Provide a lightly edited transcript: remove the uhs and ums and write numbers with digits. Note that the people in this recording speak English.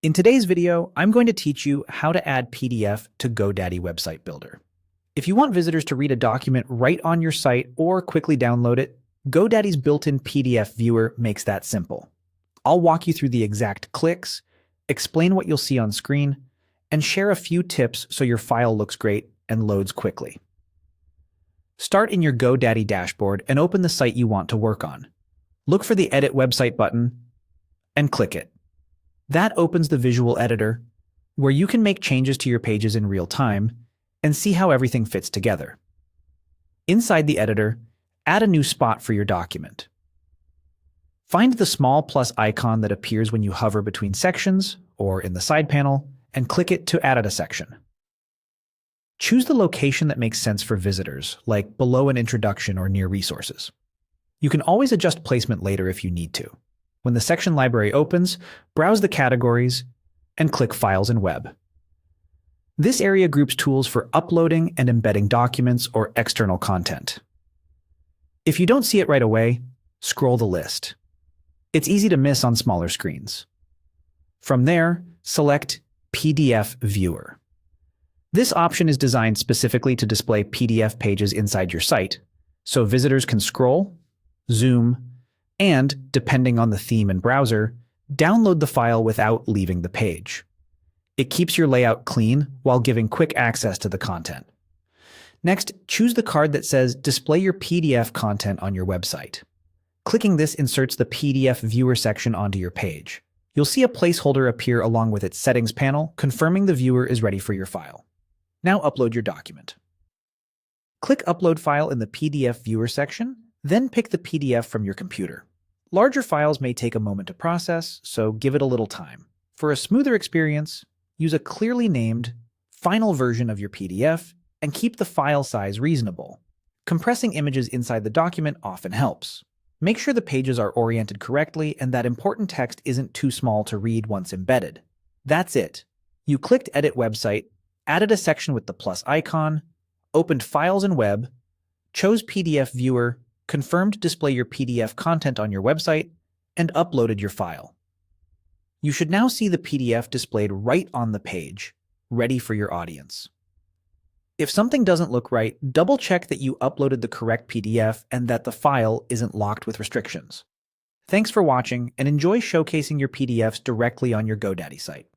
In today's video, I'm going to teach you how to add PDF to GoDaddy Website Builder. If you want visitors to read a document right on your site or quickly download it, GoDaddy's built-in PDF viewer makes that simple. I'll walk you through the exact clicks, explain what you'll see on screen, and share a few tips so your file looks great and loads quickly. Start in your GoDaddy dashboard and open the site you want to work on. Look for the Edit Website button and click it. That opens the visual editor, where you can make changes to your pages in real time and see how everything fits together. Inside the editor, add a new spot for your document. Find the small plus icon that appears when you hover between sections or in the side panel and click it to add a section. Choose the location that makes sense for visitors, like below an introduction or near resources. You can always adjust placement later if you need to. When the section library opens, browse the categories and click Files and Web. This area groups tools for uploading and embedding documents or external content. If you don't see it right away, scroll the list. It's easy to miss on smaller screens. From there, select PDF Viewer. This option is designed specifically to display PDF pages inside your site, so visitors can scroll, zoom, and, depending on the theme and browser, download the file without leaving the page. It keeps your layout clean while giving quick access to the content. Next, choose the card that says Display your PDF content on your website. Clicking this inserts the PDF Viewer section onto your page. You'll see a placeholder appear along with its settings panel, confirming the viewer is ready for your file. Now upload your document. Click Upload File in the PDF Viewer section, then pick the PDF from your computer. Larger files may take a moment to process, so give it a little time. For a smoother experience, use a clearly named, final version of your PDF and keep the file size reasonable. Compressing images inside the document often helps. Make sure the pages are oriented correctly and that important text isn't too small to read once embedded. That's it. You clicked Edit Website, added a section with the plus icon, opened Files and Web, chose PDF Viewer, confirmed display your PDF content on your website, and uploaded your file. You should now see the PDF displayed right on the page, ready for your audience. If something doesn't look right, double-check that you uploaded the correct PDF and that the file isn't locked with restrictions. Thanks for watching, and enjoy showcasing your PDFs directly on your GoDaddy site.